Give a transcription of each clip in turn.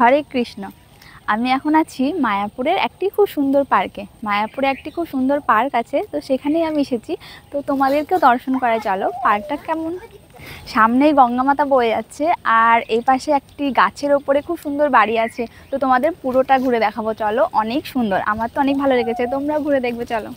হরে কৃষ্ণ। আমি এখন আছি মায়াপুরের একটি খুব সুন্দর পার্কে। মায়াপুরে একটি খুব সুন্দর পার্ক আছে, তো সেখানেই আমি এসেছি। তো তোমাদেরকেও দর্শন করায়, চলো পার্কটা কেমন। সামনেই গঙ্গা মাতা বয়ে যাচ্ছে, আর এই পাশে একটি গাছের ওপরে খুব সুন্দর বাড়ি আছে। তো তোমাদের পুরোটা ঘুরে দেখাবো, চলো। অনেক সুন্দর, আমার তো অনেক ভালো লেগেছে, তোমরাও ঘুরে দেখবে, চলো।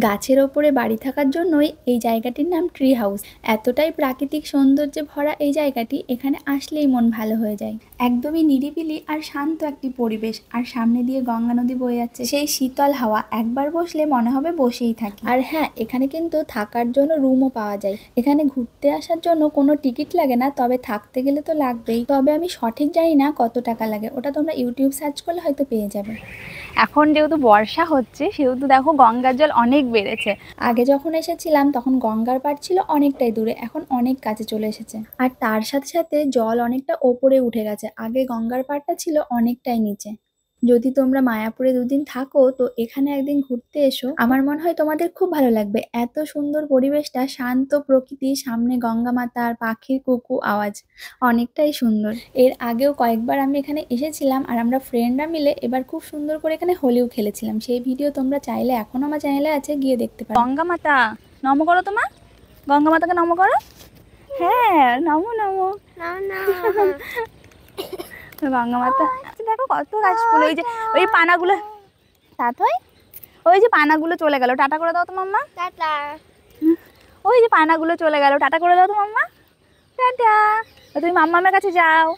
গাছের ওপরে বাড়ি থাকার জন্যই এই জায়গাটির নাম ট্রি হাউস। এতটাই প্রাকৃতিক সৌন্দর্যে ভরা এই জায়গাটি, এখানে আসলেই মন ভালো হয়ে যায়। একদমই নিরিবিলি আর শান্ত একটি পরিবেশ, আর সামনে দিয়ে গঙ্গা নদী বয়ে যাচ্ছে, সেই শীতল হাওয়া। একবার বসলে মনে হবে বসেই থাকি। আর হ্যাঁ, এখানে কিন্তু থাকার জন্য রুমও পাওয়া যায়। এখানে ঘুরতে আসার জন্য কোনো টিকিট লাগে না, তবে থাকতে গেলে তো লাগবেই। তবে আমি সঠিক জানি না কত টাকা লাগে, ওটা তোমরা ইউটিউব সার্চ করলে হয়তো পেয়ে যাবে। এখন যেহেতু বর্ষা হচ্ছে, সেহেতু দেখো গঙ্গার জল অনেক বেড়েছে। আগে যখন এসেছিলাম তখন গঙ্গার পাড় ছিল অনেকটাই দূরে, এখন অনেক কাছে চলে এসেছে। আর তার সাথে সাথে জল অনেকটা ওপরে উঠে গেছে। আগে গঙ্গার পাড়টা ছিল অনেকটাই নিচে। যদি তোমরা মায়াপুরে দুদিন থাকো, তো এখানে একদিন ঘুরতে এসো, আমার মনে হয় তোমাদের খুব ভালো লাগবে। এত সুন্দর পরিবেশটা, শান্ত প্রকৃতি, সামনে গঙ্গা মাতা আর পাখির কুকু আওয়াজ, অনেকটাই সুন্দর। এর আগেও কয়েকবার আমি এখানে এসেছিলাম, আর আমরা ফ্রেন্ডরা মিলে এবার খুব সুন্দর করে এখানে হোলিও খেলেছিলাম। সেই ভিডিও তোমরা চাইলে এখনো আমার চ্যানেলে আছে, গিয়ে দেখতে পারো। গঙ্গা মাতা নম করো, তোমার গঙ্গা মাতাকে নম করো। হ্যাঁ, নমো নমো। গঙ্গা মাতা দেখো কত গাছগুলো, ওই যে ওই পানাগুলো, তাই ওই যে পানাগুলো চলে গেল, টাটা করে দাও তো মাম্মা। টাটা। ওই যে পানাগুলো চলে গেল, টাটা করে দাও তো মাম্মা। টাটা। তুমি মাম্মামের কাছে যাও।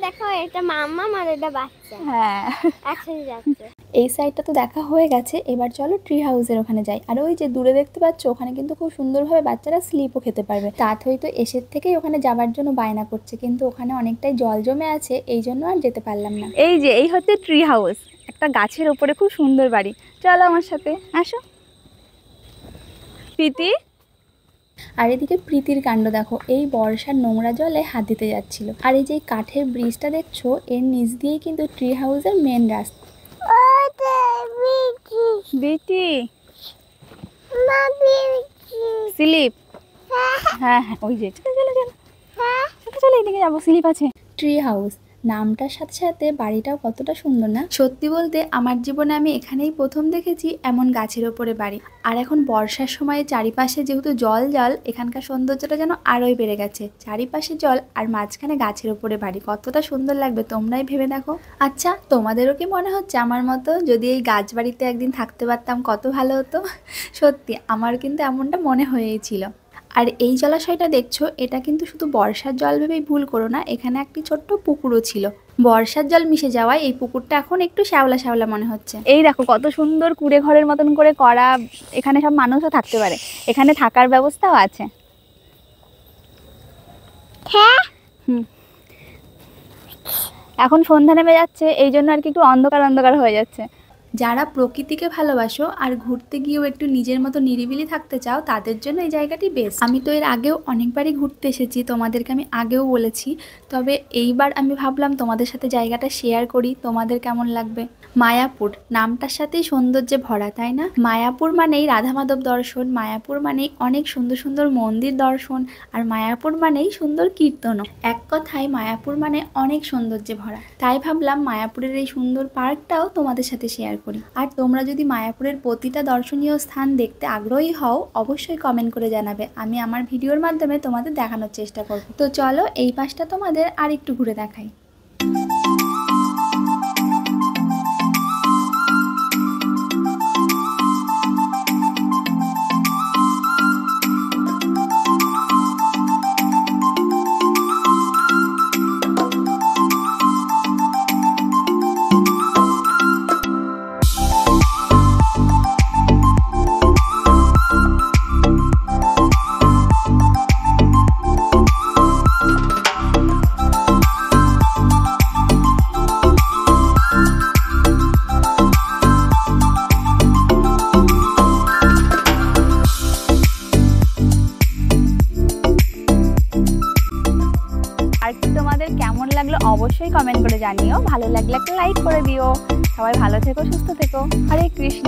দেখো, এটা মাম্মা আর এটা বাচ্চা। হ্যাঁ, একসাথে যাচ্ছে। এই সাইডটা তো দেখা হয়ে গেছে, এবার চলো ট্রি হাউসের ওখানে যাই। আর ওই যে দূরে দেখতে পাচ্ছ, ওখানে কিন্তু খুব সুন্দরভাবে বাচ্চারা স্লিপও খেতে পারবে। তাত হয়তো এসের থেকেই ওখানে যাবার জন্য বায়না করছে, কিন্তু ওখানে অনেকটাই জল জমে আছে, এই জন্য আর যেতে পারলাম না। এই যে এই হচ্ছে ট্রি হাউস, একটা গাছের ওপরে খুব সুন্দর বাড়ি। চলো আমার সাথে আসো। প্রীতি, আর এদিকে প্রীতির কাণ্ড দেখো, এই বর্ষার নোংরা জলে হাত দিতে যাচ্ছিল। আর এই যে কাঠের ব্রিজটা দেখছো, এর নিচ দিয়েই কিন্তু ট্রি হাউসের মেন রাস্তা। বেটি স্লিপ, হ্যাঁ হ্যাঁ, ওই যে চলো চলো চলো চলো, এদিকে যাবো, স্লিপ আছে। ট্রি হাউস নামটার সাথে সাথে বাড়িটাও কতটা সুন্দর না? সত্যি বলতে আমার জীবনে আমি এখানেই প্রথম দেখেছি এমন গাছের ওপরে বাড়ি। আর এখন বর্ষার সময় চারিপাশে যেহেতু জল জল, এখানকার সৌন্দর্যটা যেন আরোই বেড়ে গেছে। চারিপাশে জল আর মাঝখানে গাছের ওপরে বাড়ি, কতটা সুন্দর লাগবে তোমরাই ভেবে দেখো। আচ্ছা, তোমাদেরও কি মনে হচ্ছে আমার মতো, যদি এই গাছ বাড়িতে একদিন থাকতে পারতাম কত ভালো হতো? সত্যি আমার কিন্তু এমনটা মনে হয়েই ছিল। আর এই জলাশয়টা দেখছো, এটা কিন্তু শুধু বর্ষার জল ভেবেই ভুল করো না, এখানে একটি ছোট্ট পুকুরও ছিল। বর্ষার জল মিশে যাওয়ায় এই পুকুরটা এখন একটু শ্যাওলা শ্যাওলা মনে হচ্ছে। এই দেখো কত সুন্দর কুড়ে ঘরের মতন করে করা, এখানে সব মানুষও থাকতে পারে, এখানে থাকার ব্যবস্থাও আছে। এখন সন্ধ্যা নেমে যাচ্ছে, এই জন্য আর কি একটু অন্ধকার অন্ধকার হয়ে যাচ্ছে। যারা প্রকৃতিকে ভালোবাসো আর ঘুরতে গিয়েও একটু নিজের মতো নিরিবিলি থাকতে চাও, তাদের জন্য এই জায়গাটি বেস্ট। আমি তো এর আগেও অনেকবারই ঘুরতে এসেছি, তোমাদেরকে আমি আগেও বলেছি, তবে এইবার আমি ভাবলাম তোমাদের সাথে জায়গাটা শেয়ার করি, তোমাদের কেমন লাগবে। মায়াপুর নামটার সাথেই সৌন্দর্যে ভরা, তাই না? মায়াপুর মানেই রাধা মাধব দর্শন, মায়াপুর মানেই অনেক সুন্দর সুন্দর মন্দির দর্শন, আর মায়াপুর মানেই সুন্দর কীর্তনও। এক কথায় মায়াপুর মানে অনেক সৌন্দর্যে ভরা। তাই ভাবলাম মায়াপুরের এই সুন্দর পার্কটাও তোমাদের সাথে শেয়ার করি। আর তোমরা যদি মায়াপুরের প্রতিটা দর্শনীয় স্থান দেখতে আগ্রহী হও, অবশ্যই কমেন্ট করে জানাবে, আমি আমার ভিডিওর মাধ্যমে তোমাদের দেখানোর চেষ্টা করব। তো চলো এই পাশটা তোমাদের আর একটু ঘুরে দেখাই। আর তোমাদের কেমন লাগলো অবশ্যই কমেন্ট করে জানিও, ভালো লাগলে একটা লাইক করে দিও। সবাই ভালো থেকো, সুস্থ থেকো। হরে কৃষ্ণ।